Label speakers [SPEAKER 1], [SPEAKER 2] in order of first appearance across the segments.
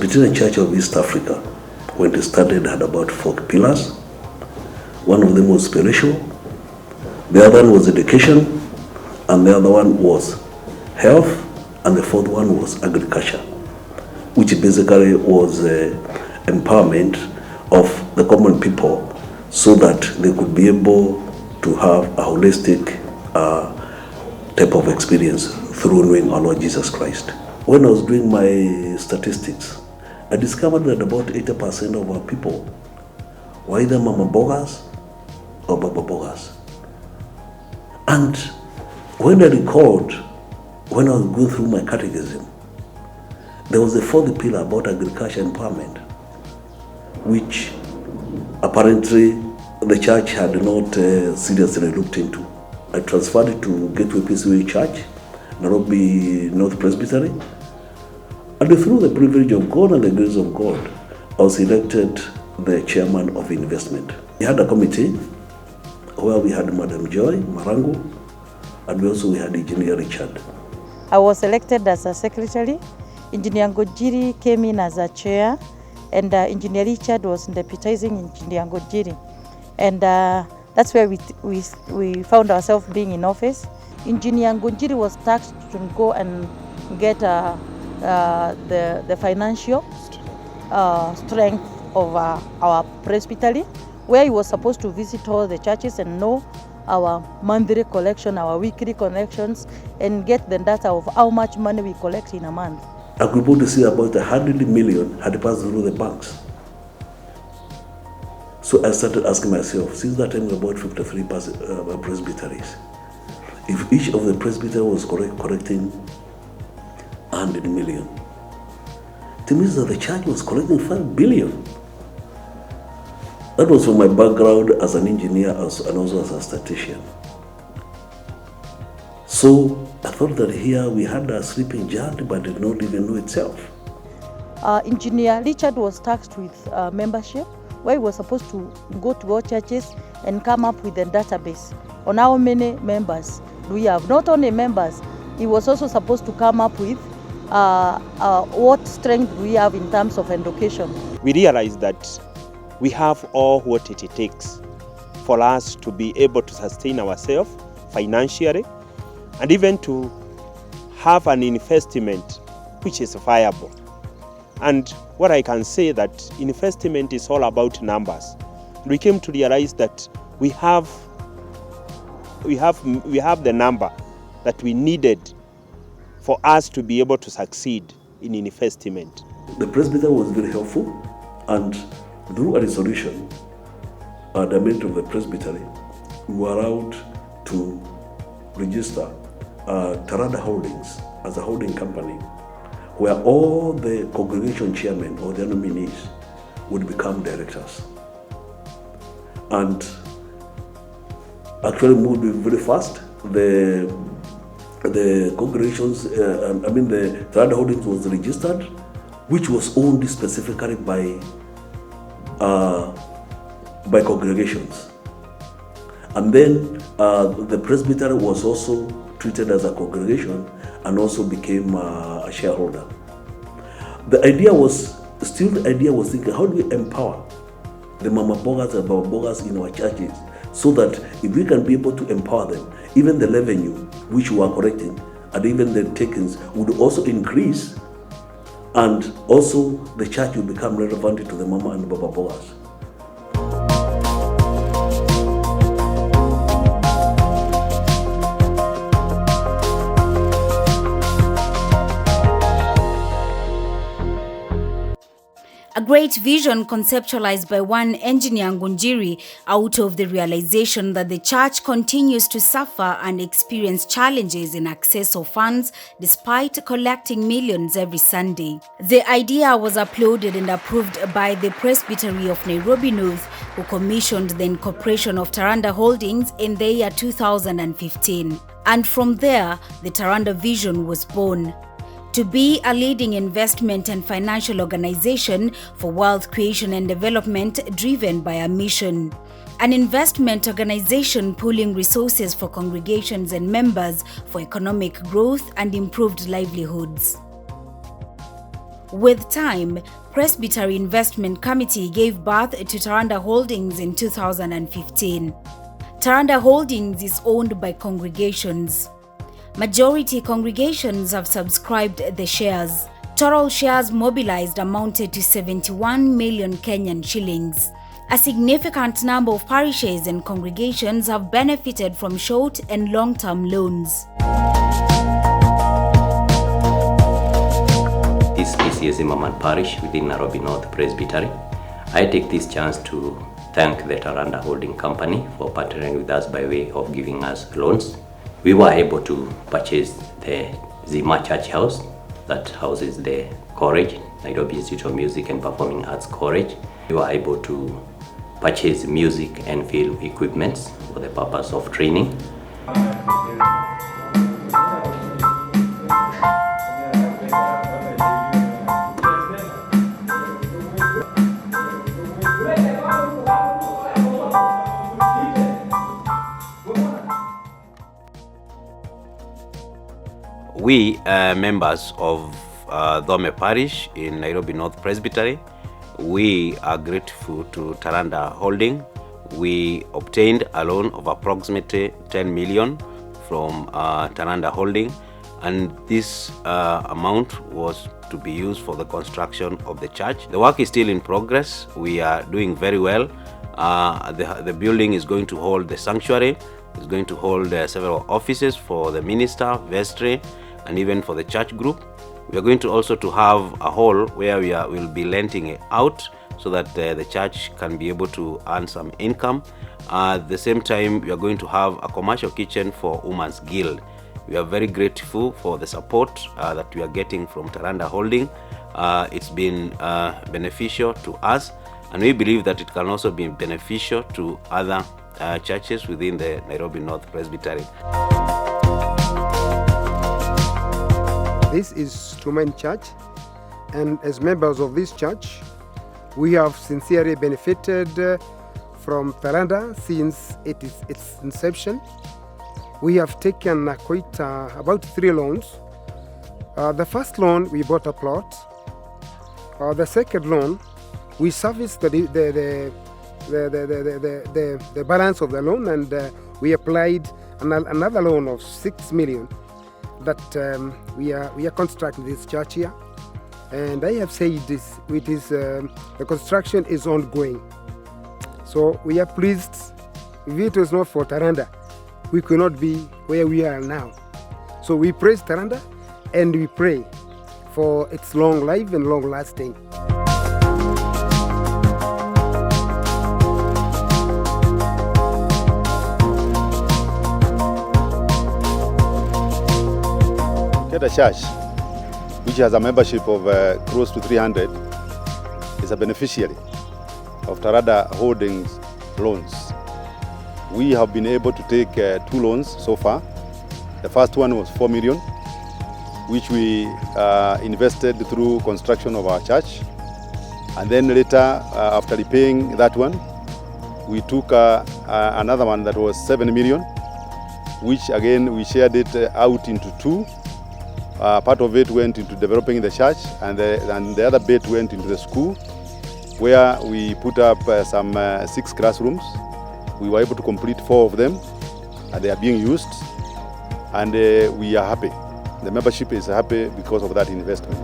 [SPEAKER 1] Tpnn Church of East Africa, when it started, had about 4 pillars. One of them was spiritual, the other one was education, and the other one was health, and the fourth one was agriculture, which basically was empowerment of the common people so that they could be able to have a holistic type of experience through knowing our Lord Jesus Christ. When I was doing my statistics, I discovered that about 80% of our people were either Mama Bogas or Baba Bogas. And when I recalled, when I was going through my catechism, there was a fourth pillar about agriculture empowerment, which apparently the church had not seriously looked into. I transferred it to Gateway PCA Church, Nairobi North Presbytery, and through the privilege of God and the grace of God, I was elected the chairman of investment. We had a committee where we had Madam Joy Marango, and we had Engineer Richard.
[SPEAKER 2] I was elected as a secretary. Engineer Ngojiri came in as a chair, and Engineer Richard was deputizing Engineer Ngojiri. And that's where we found ourselves being in office. Engineer Ngojiri was tasked to go and get the financial strength of our presbytery, where he was supposed to visit all the churches and know our monthly collection, our weekly collections, and get the data of how much money we collect in a month.
[SPEAKER 1] I could able to see about 100 million had passed through the banks. So I started asking myself, since that time about 53 presbyteries, if each of the presbyteries was collecting 100 million, it means that the church was collecting 5 billion. That was from my background as an engineer and also as a statistician. So I thought that here we had a sleeping giant, but did not even know itself.
[SPEAKER 2] Engineer Richard was tasked with membership, where he was supposed to go to all churches and come up with a database on how many members do we have. Not only members, he was also supposed to come up with what strength we have in terms of education.
[SPEAKER 3] We realized that we have all what it takes for us to be able to sustain ourselves financially and even to have an investment which is viable. And what I can say that investment is all about numbers. We came to realize that we have the number that we needed for us to be able to succeed in investment.
[SPEAKER 1] The presbytery was very helpful, and through a resolution, the meeting of the presbytery, we were allowed to register Taranda Holdings as a holding company, where all the congregation chairmen or their nominees would become directors. And actually moved very fast. The congregations, the Taranda Holdings was registered, which was owned specifically by congregations. And then the presbytery was also treated as a congregation and also became a shareholder. The idea was thinking, how do we empower the Mama Bogas and Baba Bogas in our churches, so that if we can be able to empower them, even the revenue which we are collecting and even the takings would also increase, and also the church will become relevant to the Mama and Baba Bogas.
[SPEAKER 4] A great vision conceptualized by one engineer Ngunjiri out of the realization that the church continues to suffer and experience challenges in access of funds despite collecting millions every Sunday. The idea was uploaded and approved by the Presbytery of Nairobi North, who commissioned the incorporation of Taranda Holdings in the year 2015. And from there, the Taranda Vision was born. To be a leading investment and financial organization for wealth creation and development driven by a mission. An investment organization pooling resources for congregations and members for economic growth and improved livelihoods. With time, Presbytery Investment Committee gave birth to Taranda Holdings in 2015. Taranda Holdings is owned by congregations. Majority congregations have subscribed the shares. Total shares mobilized amounted to 71 million Kenyan shillings. A significant number of parishes and congregations have benefited from short and long-term loans.
[SPEAKER 5] This PCS Zimmerman Parish within Nairobi North Presbytery. I take this chance to thank the Taranda Holding Company for partnering with us by way of giving us loans. We were able to purchase the Zima Church House that houses the college, Nairobi Institute of Music and Performing Arts College. We were able to purchase music and film equipments for the purpose of training. We members of Dhome Parish in Nairobi North Presbytery, we are grateful to Taranda Holding. We obtained a loan of approximately 10 million from Taranda Holding, and this amount was to be used for the construction of the church. The work is still in progress. We are doing very well. The building is going to hold the sanctuary. It's going to hold several offices for the minister, vestry, and even for the church group. We are going to also to have a hall where we'll be renting it out so that the church can be able to earn some income. At the same time, we are going to have a commercial kitchen for Women's Guild. We are very grateful for the support that we are getting from Taranda Holding. It's been beneficial to us, and we believe that it can also be beneficial to other churches within the Nairobi North Presbytery.
[SPEAKER 6] This is Tpnn Church, and as members of this church, we have sincerely benefited from Taranda since its inception. We have taken about 3 loans. The first loan, we bought a plot. The second loan, we serviced the balance of the loan, and we applied another loan of 6 million. That we are constructing this church here, and I have said this, the construction is ongoing. So we are pleased. If it was not for Taranda, we could not be where we are now. So we praise Taranda, and we pray for its long life and long lasting.
[SPEAKER 7] The church, which has a membership of close to 300, is a beneficiary of Taranda Holdings loans. We have been able to take 2 loans so far. The first one was 4 million, which we invested through construction of our church. And then later, after repaying that one, we took another one that was 7 million, which again we shared it out into 2. Part of it went into developing the church, and the other bit went into the school, where we put up some 6 classrooms. We were able to complete 4 of them, and they are being used, and we are happy. The membership is happy because of that investment.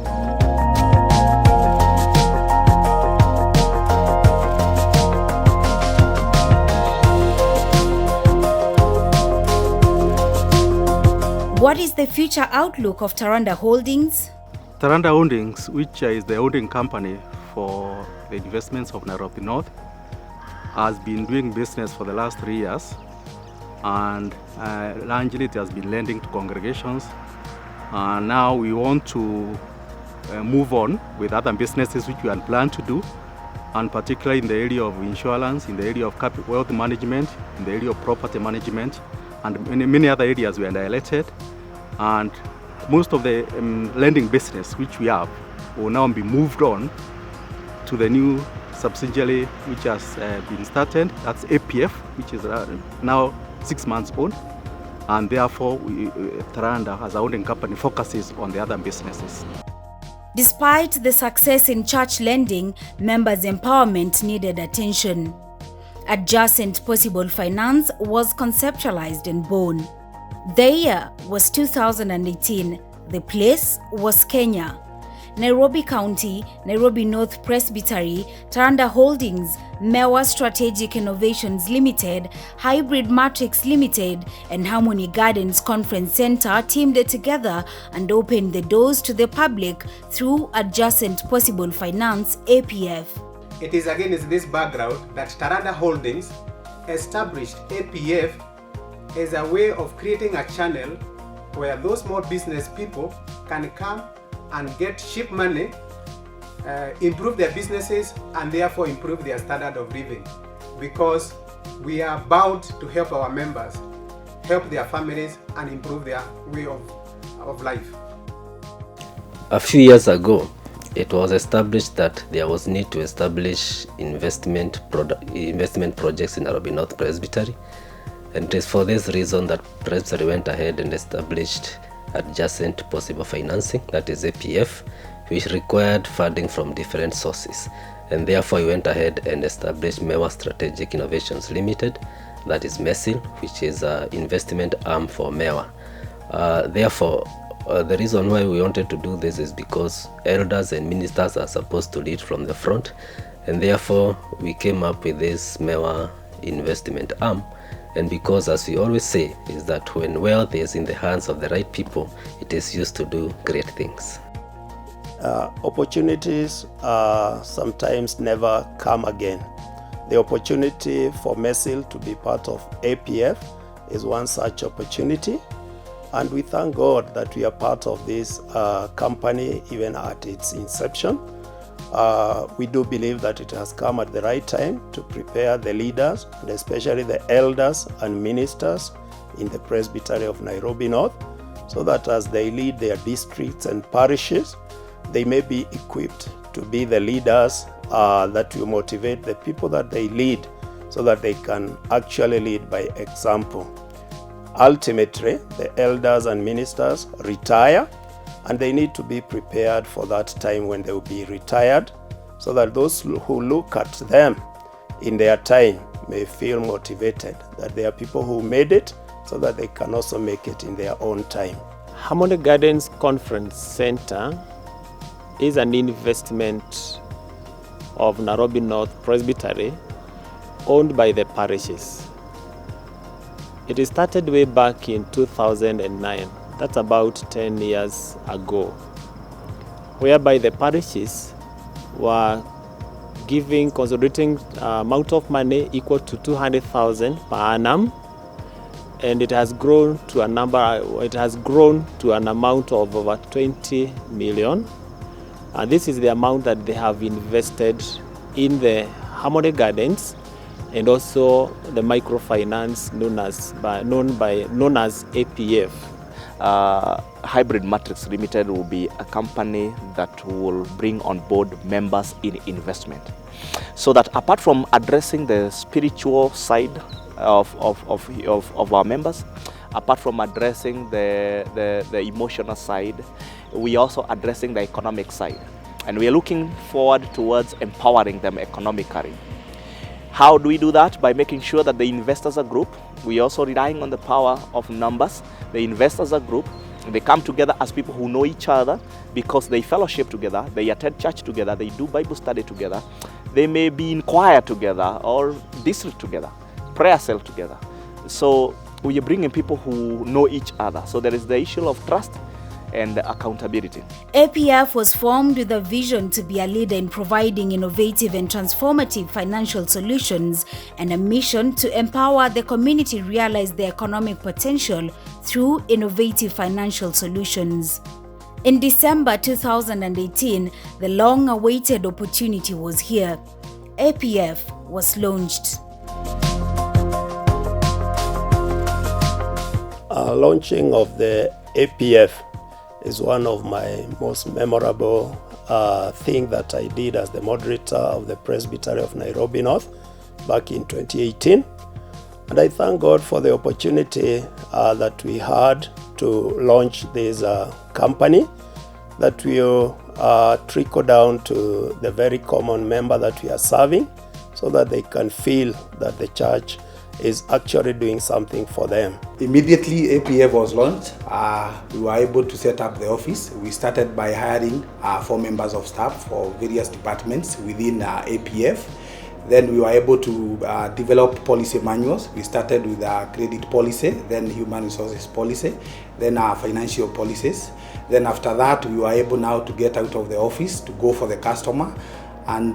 [SPEAKER 4] What is the future outlook of Taranda Holdings?
[SPEAKER 8] Taranda Holdings, which is the holding company for the investments of Nairobi North, has been doing business for the last 3 years, and largely it has been lending to congregations. Now we want to move on with other businesses which we had planned to do, and particularly in the area of insurance, in the area of wealth management, in the area of property management, and in many other areas we are dilated. And most of the lending business which we have will now be moved on to the new subsidiary which has been started. That's APF, which is now 6 months old, and therefore Taranda as a holding company focuses on the other businesses.
[SPEAKER 4] Despite the success in church lending, members' empowerment needed attention. Adjacent Possible Finance was conceptualized and born. The year was 2018. The place was Kenya. Nairobi County, Nairobi North Presbytery, Taranda Holdings, Mewa Strategic Innovations Limited, Hybrid Matrix Limited, and Harmony Gardens Conference Center teamed together and opened the doors to the public through Adjacent Possible Finance APF.
[SPEAKER 9] It is against this background that Taranda Holdings established APF as a way of creating a channel where those small business people can come and get cheap money, improve their businesses, and therefore improve their standard of living. Because we are bound to help our members, help their families, and improve their way of life.
[SPEAKER 10] A few years ago, it was established that there was need to establish investment projects in Nairobi North Presbytery. And it is for this reason that Presbytery went ahead and established Adjacent Possible Financing, that is APF, which required funding from different sources. And therefore we went ahead and established Mewa Strategic Innovations Limited, that is MESIL, which is an investment arm for Mewa. The reason why we wanted to do this is because elders and ministers are supposed to lead from the front, and therefore we came up with this Mewa investment arm. And because, as we always say, is that when wealth is in the hands of the right people, it is used to do great things.
[SPEAKER 11] Opportunities sometimes never come again. The opportunity for MESIL to be part of APF is one such opportunity. And we thank God that we are part of this company even at its inception. We do believe that it has come at the right time to prepare the leaders, and especially the elders and ministers in the Presbytery of Nairobi North, so that as they lead their districts and parishes, they may be equipped to be the leaders that will motivate the people that they lead, so that they can actually lead by example. Ultimately, the elders and ministers retire, and they need to be prepared for that time when they will be retired, so that those who look at them in their time may feel motivated that there are people who made it, so that they can also make it in their own time.
[SPEAKER 3] Harmony Gardens Conference Center is an investment of Nairobi North Presbytery owned by the parishes. It started way back in 2009. That's about 10 years ago, whereby the parishes were giving consolidating amount of money equal to 200,000 per annum, and it has grown to an amount of over 20 million. And this is the amount that they have invested in the Harmony Gardens and also the microfinance known as APF.
[SPEAKER 12] Hybrid Matrix Limited will be a company that will bring on board members in investment, so that apart from addressing the spiritual side of our members, apart from addressing the emotional side, we are also addressing the economic side, and we are looking forward towards empowering them economically. How do we do that? By making sure that the investors are group. We are also relying on the power of numbers. The investors are group. They come together as people who know each other because they fellowship together, they attend church together, they do Bible study together, they may be in choir together or district together, prayer cell together. So we are bringing people who know each other. So there is the issue of trust and accountability.
[SPEAKER 4] APF was formed with a vision to be a leader in providing innovative and transformative financial solutions and a mission to empower the community realize their economic potential through innovative financial solutions. In December 2018, the long-awaited opportunity was here. APF was launched.
[SPEAKER 11] Launching of the APF is one of my most memorable thing that I did as the moderator of the Presbytery of Nairobi North back in 2018. And I thank God for the opportunity that we had to launch this company that will trickle down to the very common member that we are serving, so that they can feel that the church is actually doing something for them.
[SPEAKER 13] Immediately APF was launched, we were able to set up the office. We started by hiring 4 members of staff for various departments within APF. Then we were able to develop policy manuals. We started with credit policy, then human resources policy, then financial policies. Then after that, we were able now to get out of the office to go for the customer. And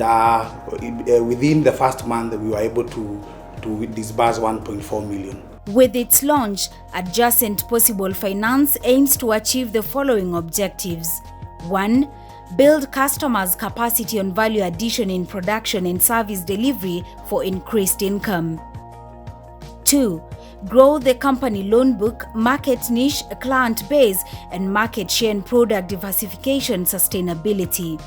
[SPEAKER 13] within the first month, we were able to disburse 1.4 million.
[SPEAKER 4] With its launch, Adjacent Possible Finance aims to achieve the following objectives. 1. Build customers' capacity on value addition in production and service delivery for increased income. 2. Grow the company loan book, market niche, client base, and market share and product diversification sustainability.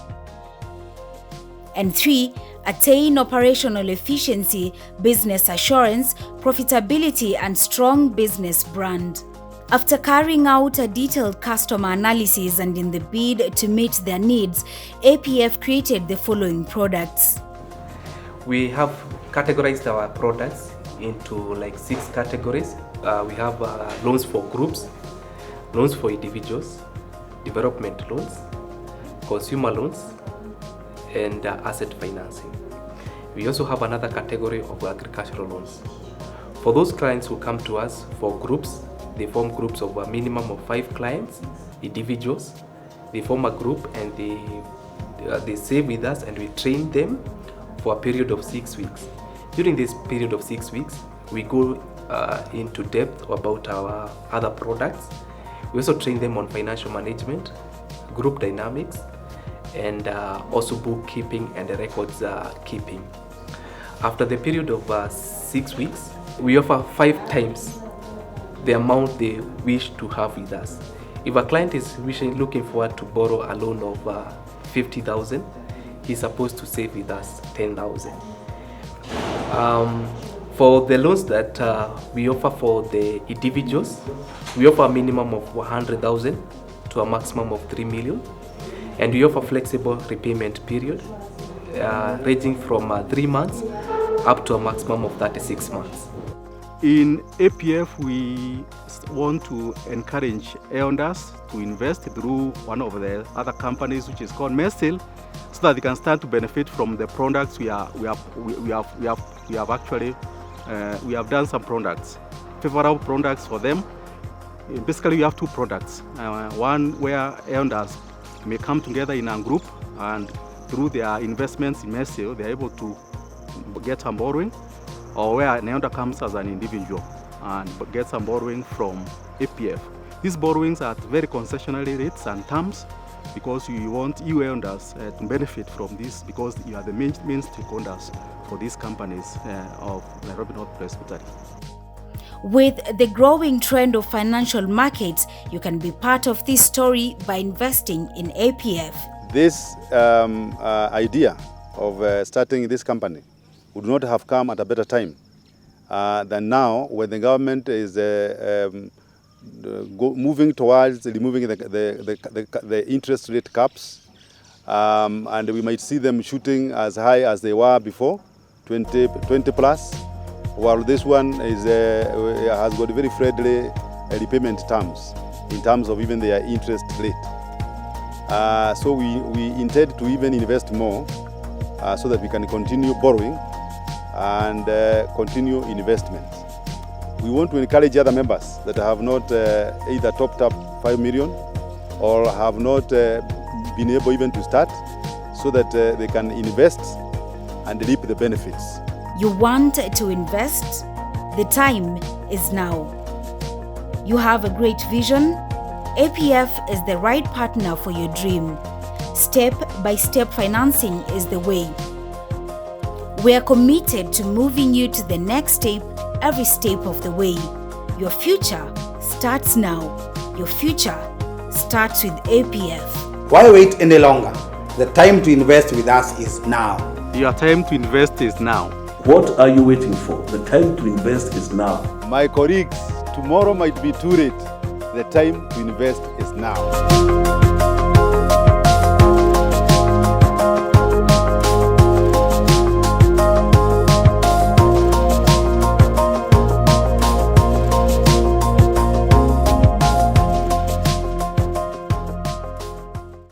[SPEAKER 4] And 3. Attain operational efficiency, business assurance, profitability, and strong business brand. After carrying out a detailed customer analysis and in the bid to meet their needs, APF created the following products.
[SPEAKER 14] We have categorized our products into like 6 categories. We have loans for groups, loans for individuals, development loans, consumer loans, and asset financing. We also have another category of agricultural loans. For those clients who come to us for groups, they form groups of a minimum of 5 clients, individuals. They form a group and they stay with us, and we train them for a period of 6 weeks. During this period of 6 weeks, we go into depth about our other products. We also train them on financial management, group dynamics, and also bookkeeping and records keeping. After the period of 6 weeks, we offer 5 times the amount they wish to have with us. If a client is looking forward to borrow a loan of 50,000, he's supposed to save with us 10,000. For the loans that we offer for the individuals, we offer a minimum of 100,000 to a maximum of 3 million. And we offer flexible repayment period ranging from 3 months up to a maximum of 36 months.
[SPEAKER 8] In APF, we want to encourage elders to invest through one of the other companies, which is called Mesil, so that they can start to benefit from the products we have done some products, favorable products for them. Basically, we have 2 products. One where elders may come together in a group, and through their investments in Mesil, they are able to get some borrowing, or where an elder comes as an individual and gets some borrowing from APF. These borrowings are at very concessionary rates and terms, because you want you elders to benefit from this, because you are the main stakeholders for these companies of Nairobi North Presbytery.
[SPEAKER 4] With the growing trend of financial markets, you can be part of this story by investing in APF.
[SPEAKER 7] This idea of starting this company would not have come at a better time than now, when the government is moving towards removing the interest rate caps, and we might see them shooting as high as they were before, 20 plus, while this one is has got very friendly repayment terms in terms of even their interest rate. So we intend to even invest more so that we can continue borrowing and continue investments. We want to encourage other members that have not either topped up 5 million or have not been able even to start, so that they can invest and reap the benefits.
[SPEAKER 4] You want to invest? The time is now. You have a great vision? APF is the right partner for your dream. Step-by-step financing is the way. We are committed to moving you to the next step, every step of the way. Your future starts now. Your future starts with APF.
[SPEAKER 13] Why wait any longer? The time to invest with us is now.
[SPEAKER 8] Your time to invest is now.
[SPEAKER 1] What are you waiting for? The time to invest is now.
[SPEAKER 7] My colleagues, tomorrow might be too late. The time to invest is now.